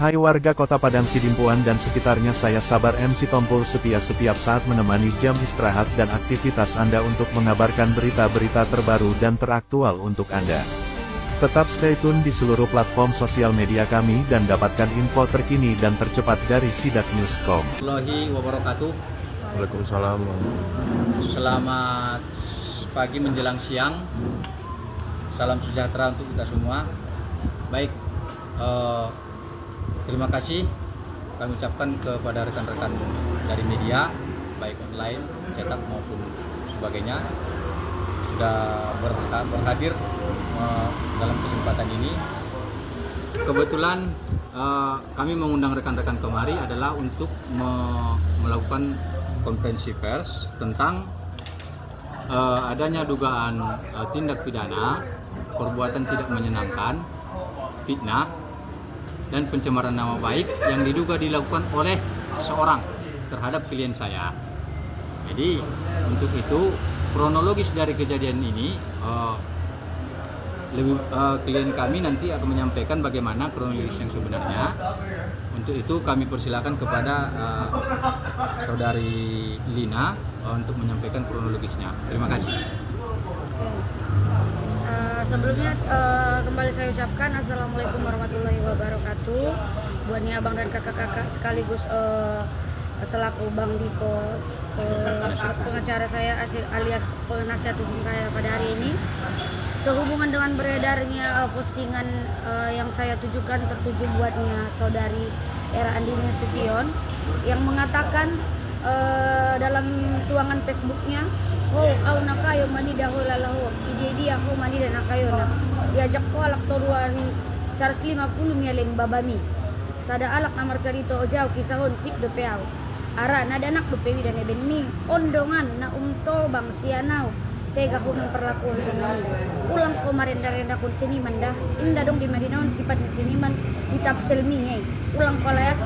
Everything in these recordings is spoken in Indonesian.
Hai warga kota Padang Sidimpuan dan sekitarnya, saya Sabar MC Tompul setia setiap saat menemani jam istirahat dan aktivitas Anda untuk mengabarkan berita-berita terbaru dan teraktual untuk Anda. Tetap stay tune di seluruh platform sosial media kami dan dapatkan info terkini dan tercepat dari sidaknews.com. Warahmatullahi wabarakatuh. Waalaikumsalam. Selamat pagi menjelang siang. Salam sejahtera untuk kita semua. Baik, terima kasih kami ucapkan kepada rekan-rekan dari media, baik online, cetak maupun sebagainya, sudah berhadir dalam kesempatan ini. Kebetulan kami mengundang rekan-rekan kemari adalah untuk melakukan konferensi pers tentang adanya dugaan tindak pidana, perbuatan tidak menyenangkan, fitnah, dan pencemaran nama baik yang diduga dilakukan oleh seorang terhadap klien saya. Jadi untuk itu kronologis dari kejadian ini klien kami nanti akan menyampaikan bagaimana kronologis yang sebenarnya. Untuk itu kami persilakan kepada saudari Lina untuk menyampaikan kronologisnya. Terima kasih. Sebelumnya kembali saya ucapkan Assalamualaikum warahmatullahi wabarakatuh. Buatnya abang dan kakak-kakak sekaligus selaku Bang Diko, pengacara saya alias penasihat hukum saya pada hari ini. Sehubungan dengan beredarnya postingan yang saya tujukan tertuju buatnya saudari Era Andini Nasution yang mengatakan dalam tuangan Facebooknya, au nakayo mani dahula lahu dia ho mani dan nakayona diajak ko alak toruari 150 mialin babami sada alak namar carito ojau kisahon sip de peau ara nada anak de pewi dan ebenmi ondongan na bang sianau tega ho memperlakukan semua ulang kemarin dari kun seniman dah indah dong di madinaon sifat seniman ditafselmi ulang kolayas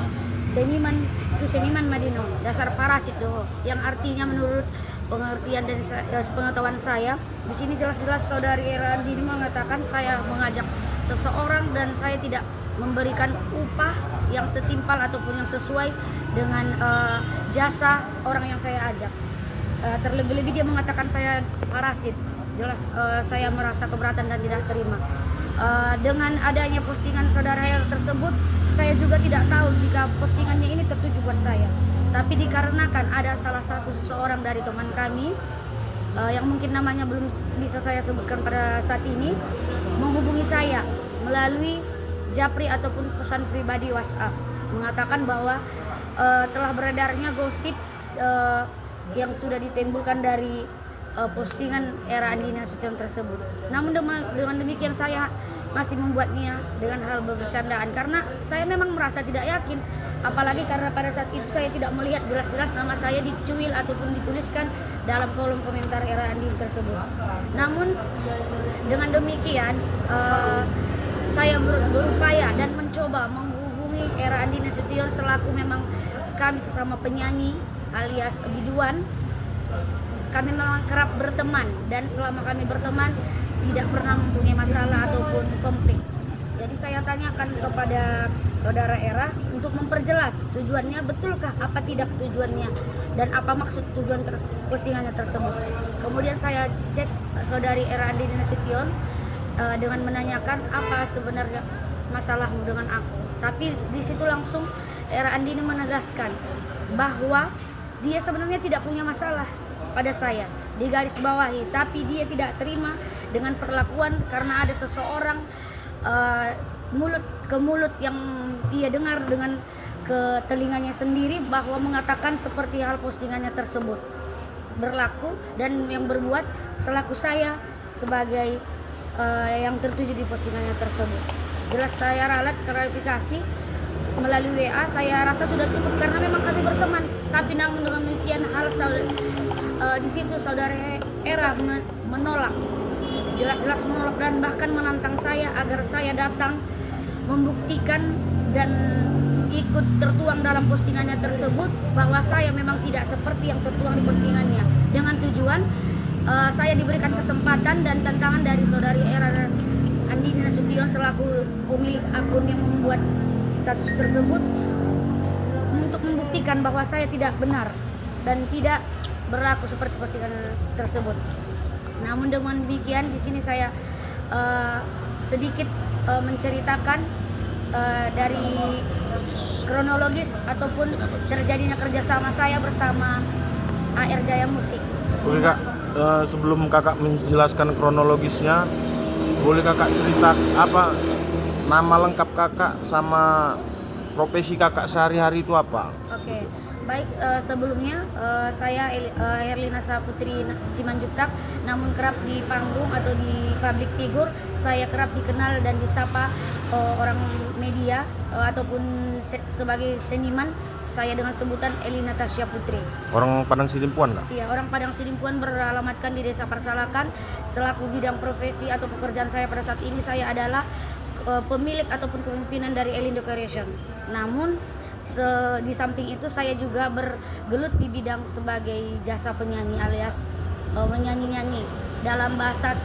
seniman itu seniman madinaon dasar parasit doh yang artinya menurut pengertian dan pengetahuan saya di sini jelas-jelas saudari Era Andini mengatakan saya mengajak seseorang dan saya tidak memberikan upah yang setimpal ataupun yang sesuai dengan jasa orang yang saya ajak. Terlebih-lebih dia mengatakan saya parasit. Jelas saya merasa keberatan dan tidak terima. Dengan adanya postingan saudara Era tersebut, saya juga tidak tahu jika postingannya ini tertuju buat saya. Tapi dikarenakan ada salah satu seseorang dari teman kami yang mungkin namanya belum bisa saya sebutkan pada saat ini, menghubungi saya melalui japri ataupun pesan pribadi WhatsApp, mengatakan bahwa telah beredarnya gosip yang sudah ditimbulkan dari postingan Era Andini Nasution tersebut. Namun dengan demikian saya masih membuatnya dengan hal bercandaan karena saya memang merasa tidak yakin, apalagi karena pada saat itu saya tidak melihat jelas-jelas nama saya dicuil ataupun dituliskan dalam kolom komentar Era Andini tersebut. Namun dengan demikian saya berupaya dan mencoba menghubungi Era Andini Nasution selaku memang kami sesama penyanyi alias biduan. Kami memang kerap berteman dan selama kami berteman tidak pernah mempunyai masalah ataupun konflik. Jadi saya tanyakan kepada saudara Era untuk memperjelas tujuannya, betulkah apa tidak tujuannya dan apa maksud tujuan postingannya tersebut. Kemudian saya cek saudari Era Andini Nasution dengan menanyakan apa sebenarnya masalahmu dengan aku. Tapi di situ langsung Era Andini menegaskan bahwa dia sebenarnya tidak punya masalah pada saya, di garis bawahi, tapi dia tidak terima dengan perlakuan karena ada seseorang mulut ke mulut yang dia dengar dengan ke telinganya sendiri bahwa mengatakan seperti hal postingannya tersebut berlaku dan yang berbuat selaku saya sebagai yang tertuju di postingannya tersebut. Jelas saya ralat klarifikasi melalui WA, saya rasa sudah cukup karena memang kami berteman. Tapi namun dengan demikian hal di situ saudara Era menolak, jelas-jelas menolak dan bahkan menantang saya agar saya datang membuktikan dan ikut tertuang dalam postingannya tersebut bahwa saya memang tidak seperti yang tertuang di postingannya, dengan tujuan saya diberikan kesempatan dan tantangan dari saudari Era Andini Nasution selaku pemilik akun yang membuat status tersebut untuk membuktikan bahwa saya tidak benar dan tidak berlaku seperti postingan tersebut. Namun dengan demikian di sini saya sedikit menceritakan dari kronologis ataupun terjadinya kerjasama saya bersama AR Jaya Musik. Oke Kak, sebelum Kakak menjelaskan kronologisnya, boleh Kakak cerita apa nama lengkap Kakak sama profesi Kakak sehari-hari itu apa? Oke, baik, sebelumnya saya Herlina Saputri Simanjuntak, namun kerap di panggung atau di public figure saya kerap dikenal dan disapa orang media ataupun sebagai seniman, saya dengan sebutan Elina Tasya Putri. Orang Padang Sidimpuan Kak? Iya, orang Padang Sidimpuan, beralamatkan di Desa Persalakan. Selaku bidang profesi atau pekerjaan saya pada saat ini, saya adalah pemilik ataupun kepemimpinan dari Elin Decoration. Namun di samping itu saya juga bergelut di bidang sebagai jasa penyanyi alias menyanyi-nyanyi dalam bahasa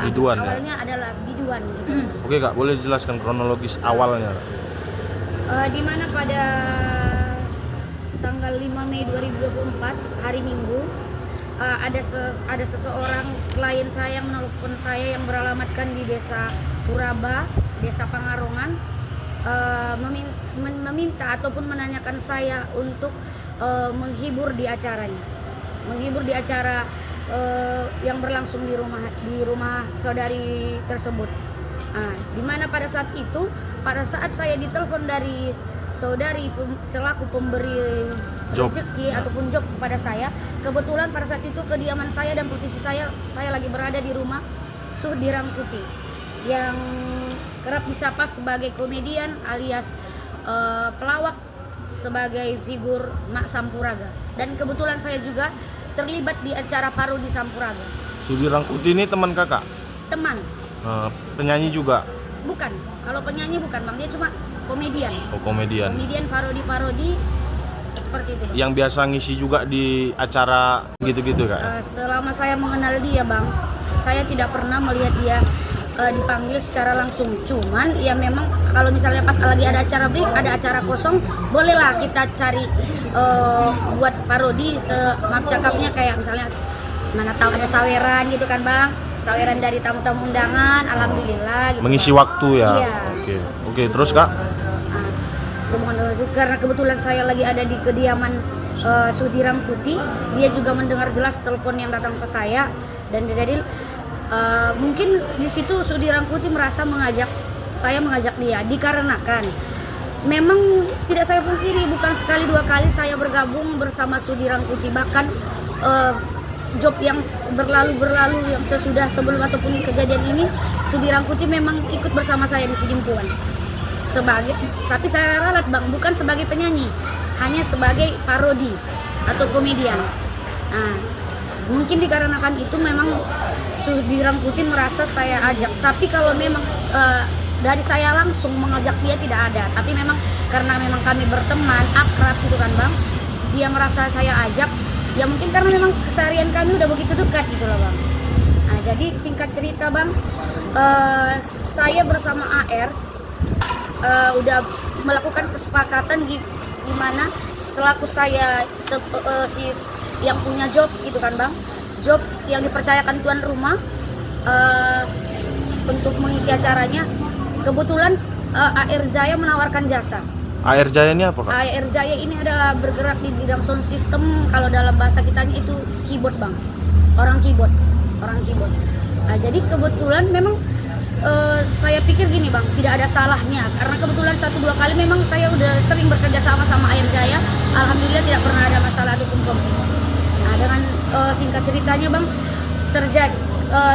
biduan, awalnya adalah biduan gitu. Oke Kak, boleh jelaskan kronologis awalnya? Di mana pada tanggal 5 Mei 2024 hari Minggu ada seseorang klien saya yang menelpon saya yang beralamatkan di Desa Puraba, Desa Pangarongan, meminta ataupun menanyakan saya untuk menghibur di acaranya, menghibur di acara yang berlangsung di rumah saudari tersebut. Di mana pada saat itu, pada saat saya ditelepon dari saudari selaku pemberi rezeki ataupun job kepada saya, kebetulan pada saat itu kediaman saya dan posisi saya lagi berada di rumah Sudirang Putih yang kerap disapa sebagai komedian alias pelawak sebagai figur Mak Sampuraga, dan kebetulan saya juga terlibat di acara parodi Sampuraga. Sudirang Putih ini teman Kakak? Teman. Penyanyi juga? Bukan, kalau penyanyi bukan Bang, dia cuma komedian. Oh, komedian. Komedian parodi seperti itu Bang. Yang biasa ngisi juga di acara gitu-gitu Kak? Selama saya mengenal dia Bang, saya tidak pernah melihat dia dipanggil secara langsung. Cuman ya memang kalau misalnya pas lagi ada acara break, ada acara kosong, bolehlah kita cari buat parodi maaf cakapnya, kayak misalnya mana tahu ada saweran gitu kan Bang, saweran dari tamu-tamu undangan, alhamdulillah gitu. Mengisi waktu ya? Iya. Oke, terus Kak? Karena kebetulan saya lagi ada di kediaman Sudirang Putih, dia juga mendengar jelas telepon yang datang ke saya, dan dari mungkin di situ Sudirang Putih merasa mengajak dia, dikarenakan memang tidak saya pungkiri, bukan sekali dua kali saya bergabung bersama Sudirang Putih, bahkan job yang berlalu yang sebelum ataupun kejadian ini, Sudirang Putih memang ikut bersama saya di Sidimpuan tapi saya ralat Bang, bukan sebagai penyanyi, hanya sebagai parodi atau komedian. Mungkin dikarenakan itu memang Sudirang Putih merasa saya ajak, tapi kalau memang dari saya langsung mengajak dia tidak ada, tapi memang karena memang kami berteman akrab gitu kan Bang, dia merasa saya ajak, ya mungkin karena memang keseharian kami udah begitu dekat gitu loh Bang. Jadi singkat cerita Bang, saya bersama AR udah melakukan kesepakatan di mana selaku saya yang punya job gitu kan Bang, job yang dipercayakan tuan rumah untuk mengisi acaranya. Kebetulan AR Jaya menawarkan jasa. AR Jaya ini apa Kak? AR Jaya ini adalah bergerak di bidang sound system, kalau dalam bahasa kita itu keyboard Bang, orang keyboard. Jadi kebetulan memang saya pikir gini Bang, tidak ada salahnya, karena kebetulan 1-2 kali memang saya udah sering bekerja sama AR Jaya, alhamdulillah tidak pernah ada masalah ataupun konflik. Dengan singkat ceritanya Bang, terjadi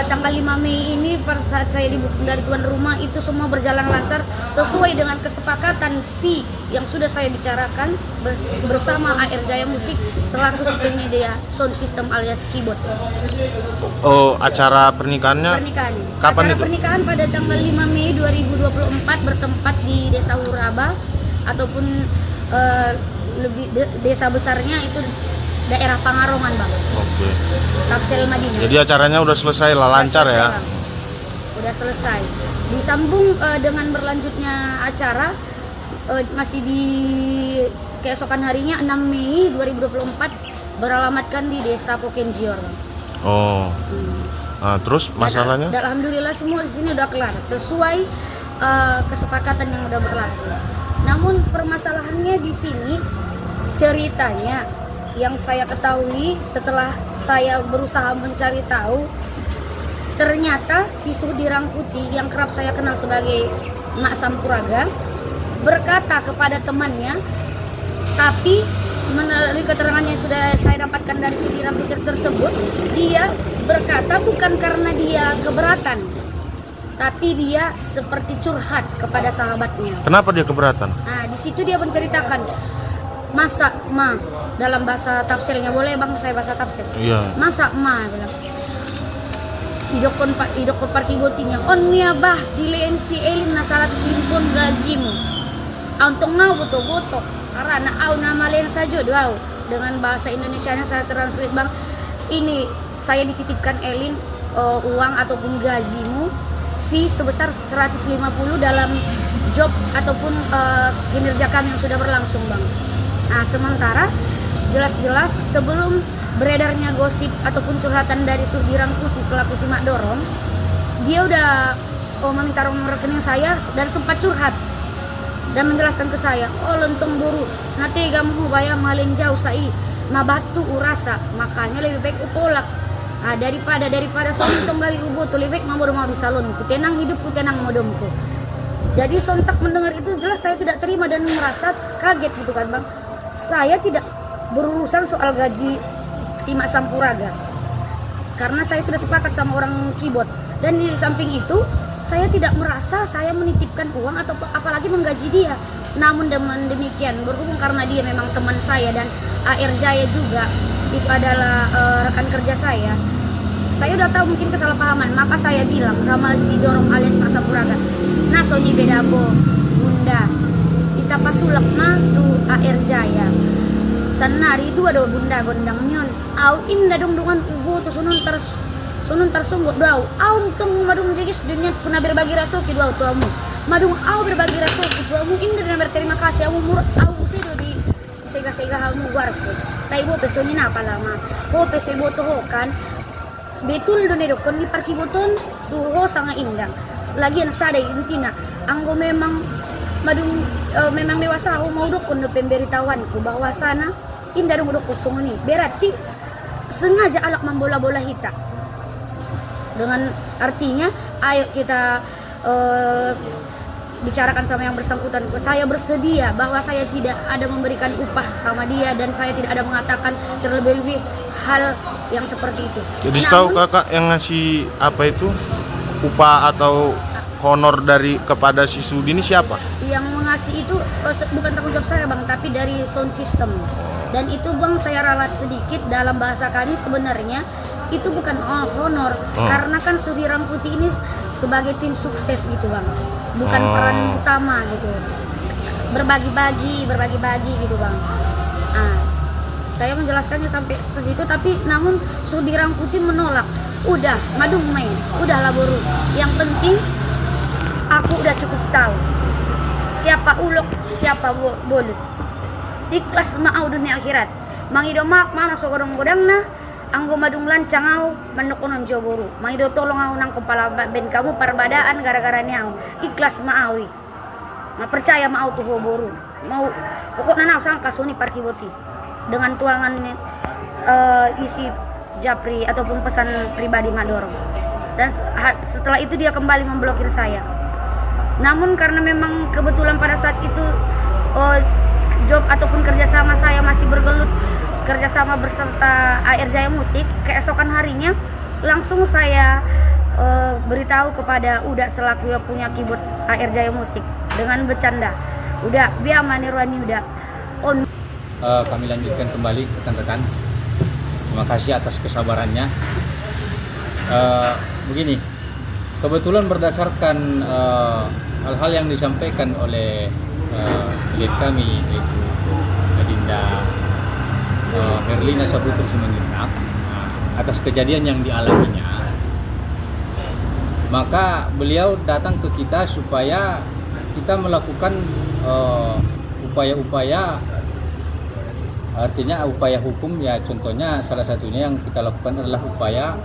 tanggal 5 Mei ini pada saat saya di-booking dari tuan rumah, itu semua berjalan lancar sesuai dengan kesepakatan fee yang sudah saya bicarakan bersama AR Jaya Musik selaku penyedia sound system alias keyboard. Oh, acara pernikahannya? Kapan acara itu? Pernikahan pada tanggal 5 Mei 2024 bertempat di Desa Uraba ataupun desa besarnya itu daerah Pangarongan Bang. Oke. Kapsel Madinah. Jadi acaranya udah selesai lah, lancar ya? Bang. Udah selesai. Disambung dengan berlanjutnya acara, masih di keesokan harinya 6 Mei 2024 beralamatkan di Desa Pokenjior. Oh. Terus masalahnya? Dan alhamdulillah semua di sini udah kelar sesuai kesepakatan yang udah berlaku. Namun permasalahannya di sini ceritanya yang saya ketahui setelah saya berusaha mencari tahu, ternyata si Suhdi Rangkuti yang kerap saya kenal sebagai Mak Sampuraga berkata kepada temannya, tapi melalui keterangan yang sudah saya dapatkan dari Suhdi Rangkuti tersebut, dia berkata bukan karena dia keberatan, tapi dia seperti curhat kepada sahabatnya. Kenapa dia keberatan? Nah, di situ dia menceritakan, masa ma, dalam bahasa tafsirnya, boleh bang saya bahasa tafsir? Iya. Masa ma bilang, idokon parkibotinya, on bah dileen si elin na 150 gajimu. Untuk ngau boto-boto, karena au nama len saja doau. Dengan bahasa Indonesianya saya translate bang, ini saya dititipkan elin uang ataupun gajimu fee sebesar 150 dalam job ataupun kinerja kami yang sudah berlangsung bang. Nah sementara jelas-jelas sebelum beredarnya gosip ataupun curhatan dari Suhdi Rangkuti selaku Simak Dorong, dia udah meminta nomor rekening saya dan sempat curhat dan menjelaskan ke saya, oh lentong buru nanti kamu bayar malin jauh sai mabatu urasa, makanya lebih baik upolak. Nah, daripada suami tong dari ubo tuh lebih baik mau di salon ku tenang hidupku tenang modemku. Jadi sontak mendengar itu jelas saya tidak terima dan merasa kaget gitu kan bang. Saya tidak berurusan soal gaji si Mak Sampuraga karena saya sudah sepakat sama orang keyboard, dan di samping itu saya tidak merasa saya menitipkan uang atau apalagi menggaji dia. Namun demikian berhubung karena dia memang teman saya dan AR Jaya juga itu adalah rekan kerja saya udah tahu mungkin kesalahpahaman, maka saya bilang sama si Dorong alias Mak Sampuraga, nah Sony bedabo bunda kita pasulak mah tu AR Jaya sanari dua do bunda gondang nyon au inda dong dengan ubo tu sunun tersungguh doau au untung madung jegis dunia pernah berbagi rasoki doau tuamu madung au berbagi rasoki tuamu inda dan berterima kasih au murut au sedo di sega-sega hamu warku tai bo pesoni napa lama bo peso ibo tuh kan betul do nedokon di parkiboton tuh sangat indah lagian sadai intina anggo memang madung memang dewasa aku mau dokon do pemberitahuanku bahwa sana indah dong dokon sunguni berarti sengaja alak membola-bola hita dengan artinya ayo kita bicarakan sama yang bersangkutan. Saya bersedia bahwa saya tidak ada memberikan upah sama dia dan saya tidak ada mengatakan terlebih-lebih hal yang seperti itu. Jadi tahu kakak yang ngasih apa itu upah atau honor dari kepada si Suhdi ini siapa? Yang mengasih itu bukan tanggung jawab saya bang, tapi dari sound system. Dan itu bang saya ralat sedikit dalam bahasa kami sebenarnya itu bukan honor karena kan Suhdi Rangkuti ini sebagai tim sukses gitu bang, bukan peran utama gitu, berbagi-bagi gitu bang. Nah, saya menjelaskannya sampai ke situ, tapi namun Suhdi Rangkuti menolak. Udah, madung main, udahlah boru. Yang penting aku udah cukup tahu siapa ulok, siapa bolut. Ikhlas ma'au dunia akhirat. Mangido mak mana sogodong-godangna. Anggo madung lancang au mendokonon joboru. Mangido tolong au nang kepala ben kamu perbadaan gara-gara niau. Ikhlas ma'awi. Ma percaya ma'au tuh boru. Mau pokoknya nau sangka suni parkiboti. Dengan tuangan isi japri ataupun pesan pribadi Madorong. Dan setelah itu dia kembali memblokir saya. Namun karena memang kebetulan pada saat itu job ataupun kerjasama saya masih bergelut, kerjasama berserta AR Jaya Musik, keesokan harinya langsung saya beritahu kepada Uda selaku yang punya keyboard AR Jaya Musik dengan bercanda, udah biar manirwani udah on. Kami lanjutkan kembali rekan-rekan. Terima kasih atas kesabarannya. Begini, kebetulan berdasarkan hal-hal yang disampaikan oleh lead kami yaitu Adinda Herlina Saputra Simanjuntak atas kejadian yang dialaminya, maka beliau datang ke kita supaya kita melakukan upaya-upaya, artinya upaya hukum ya, contohnya salah satunya yang kita lakukan adalah upaya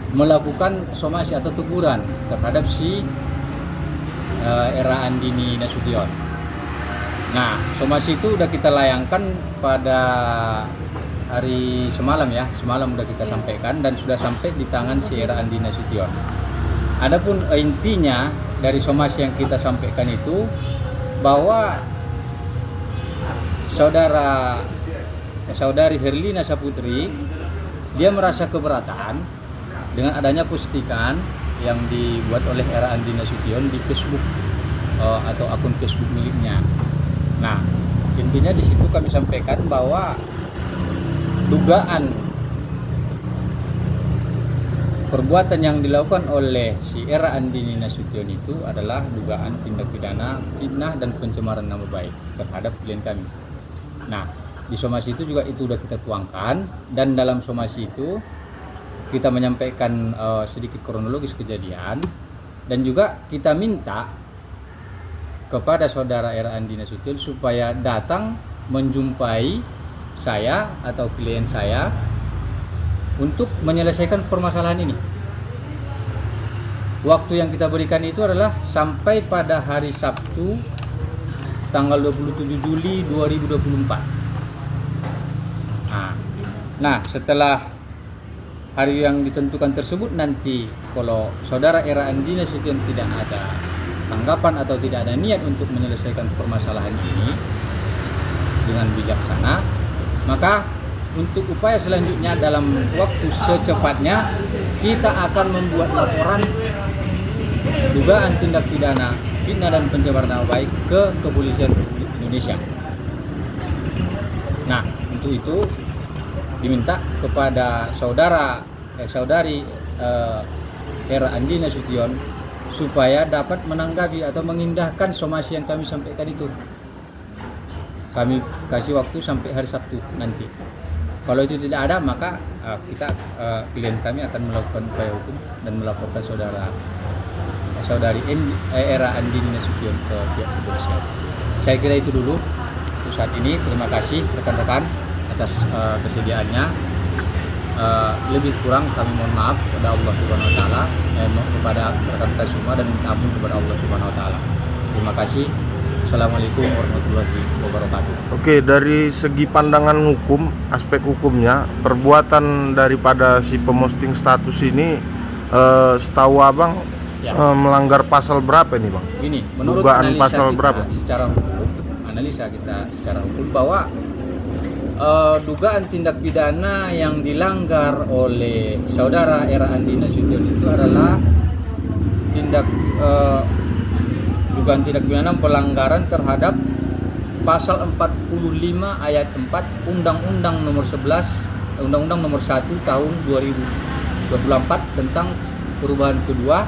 melakukan somasi atau teguran terhadap si Era Andini Nasution. Nah, somasi itu udah kita layangkan pada hari semalam ya, semalam udah kita sampaikan dan sudah sampai di tangan si Era Andini Nasution. Adapun intinya dari somasi yang kita sampaikan itu bahwa saudari Herlina Saputri dia merasa keberatan dengan adanya postingan yang dibuat oleh Era Andini Nasution di Facebook atau akun Facebook miliknya. Nah, intinya di situ kami sampaikan bahwa dugaan perbuatan yang dilakukan oleh si Era Andini Nasution itu adalah dugaan tindak pidana fitnah dan pencemaran nama baik terhadap klien kami. Nah, di somasi itu juga itu sudah kita tuangkan, dan dalam somasi itu kita menyampaikan sedikit kronologis kejadian, dan juga kita minta kepada saudara Era Andini Nasution supaya datang menjumpai saya atau klien saya untuk menyelesaikan permasalahan ini. Waktu yang kita berikan itu adalah sampai pada hari Sabtu tanggal 27 Juli 2024. Nah, setelah hari yang ditentukan tersebut, nanti kalau saudara Era Andini Nasution tidak ada tanggapan atau tidak ada niat untuk menyelesaikan permasalahan ini dengan bijaksana, maka untuk upaya selanjutnya dalam waktu secepatnya kita akan membuat laporan dugaan tindak pidana fitnah dan pencemaran nama baik ke Kepolisian Republik Indonesia. Nah, untuk itu diminta kepada saudari Era Andini Nasution supaya dapat menanggapi atau mengindahkan somasi yang kami sampaikan itu. Kami kasih waktu sampai hari Sabtu nanti. Kalau itu tidak ada, maka klien kami akan melakukan upaya hukum dan melaporkan saudari Era Andini Nasution ke pihak kepolisian. Saya kira itu dulu untuk saat ini. Terima kasih rekan-rekan atas kesediaannya. Lebih kurang kami mohon maaf kepada Allah Subhanahu wa taala, kepada rekan-rekan semua, dan minta ampun kepada Allah Subhanahu wa taala. Terima kasih. Assalamualaikum warahmatullahi wabarakatuh. Oke, dari segi pandangan hukum, aspek hukumnya, perbuatan daripada si pemosting status ini setahu abang Ya. Melanggar pasal berapa ini bang? Gini, menurut dugaan analisa pasal kita berapa? Secara hukum, analisa kita secara hukum bahwa dugaan tindak pidana yang dilanggar oleh saudara Era Andini Nasution itu adalah dugaan tindak pidana pelanggaran terhadap pasal 45 ayat 4 Undang-Undang nomor 11 Undang-Undang nomor 1 tahun 2024 tentang perubahan kedua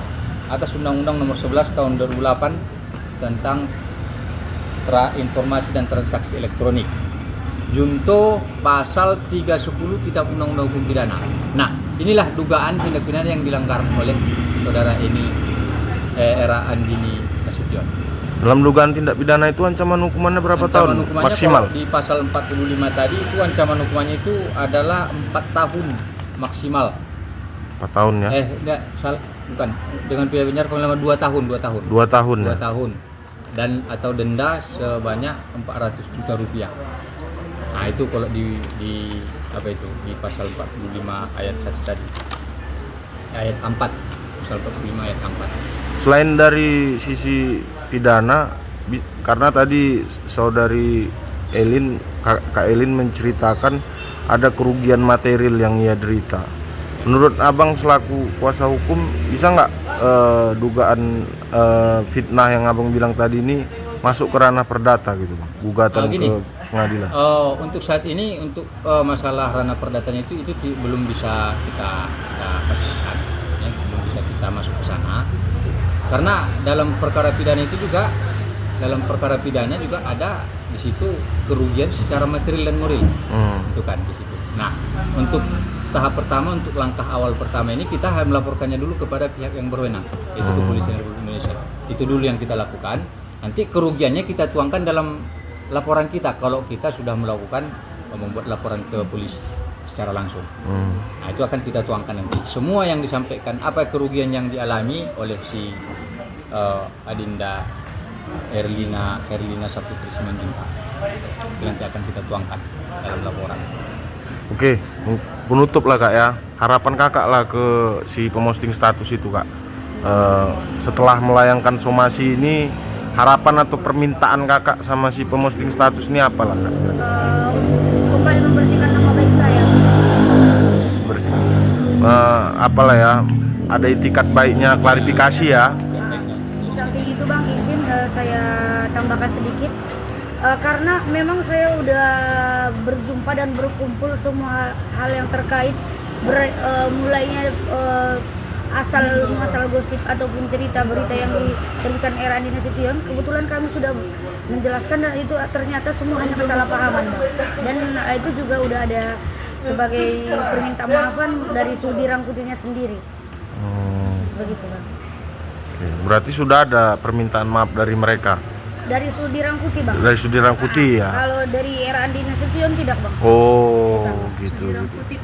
atas Undang-Undang nomor 11 tahun 2008 tentang informasi dan transaksi elektronik. Junto pasal 310 Kitab Undang-Undang Hukum Pidana. Nah, inilah dugaan tindak pidana yang dilanggar oleh saudara ini Era Andini Nasution. Dalam dugaan tindak pidana itu ancaman hukumannya berapa tahun maksimal? Di pasal 45 tadi itu ancaman hukumannya itu adalah 4 tahun maksimal. 4 tahun ya? Enggak, bukan. Dengan pidana penjara paling lama 2 tahun. 2 tahun ya? 2 tahun. Dan atau denda sebanyak 400 juta rupiah. Nah, itu kalau di pasal 45 ayat 1 tadi. Ayat 4. Pasal 45 ayat 4. Selain dari sisi pidana, karena tadi saudari Kak Elin menceritakan ada kerugian material yang ia derita. Menurut abang selaku kuasa hukum, bisa nggak dugaan fitnah yang abang bilang tadi ini masuk ke ranah perdata gitu bang, gugatan ke pengadilan? Untuk saat ini untuk masalah ranah perdatanya itu belum bisa kita pastikan, ya, belum bisa kita masuk ke sana, karena dalam perkara pidana itu juga ada di situ kerugian secara material dan moral, itu kan di situ. Nah, untuk tahap pertama, untuk langkah awal pertama ini kita harus melaporkannya dulu kepada pihak yang berwenang, yaitu Kepolisian Republik Indonesia. Itu dulu yang kita lakukan. Nanti kerugiannya kita tuangkan dalam laporan kita kalau kita sudah melakukan membuat laporan ke polisi secara langsung. Nah, itu akan kita tuangkan nanti. Semua yang disampaikan, apa kerugian yang dialami oleh si Adinda Herlina Saputri Simanjuntak, itu nanti akan kita tuangkan dalam laporan. Oke, penutup lah Kak ya. Harapan Kakak lah ke si pemosting status itu Kak. Setelah melayangkan somasi ini, harapan atau permintaan Kakak sama si pemosting status ini apa lah Kak? Kembali membersihkan nama baik saya. Bersihkan. Apalah ya, ada itikat baiknya, klarifikasi ya. Di samping itu Bang, izin saya tambahkan sedikit. Karena memang saya udah berjumpa dan berkumpul semua hal yang terkait mulainya asal gosip ataupun cerita berita yang diterbitkan Era Andi Nasution. Kebetulan kami sudah menjelaskan dan itu ternyata semua hanya kesalahpahaman, Bang. Dan itu juga udah ada sebagai permintaan maafan dari Sudi Rangkutinya sendiri. Begitu, Bang. Oke, berarti sudah ada permintaan maaf dari mereka. Dari Sudi Rangkuti, Bang. Dari Sudi Rangkuti ya. Kalau dari Era Andi Nasution tidak, Bang. Oh, gitu. Sudi Rangkuti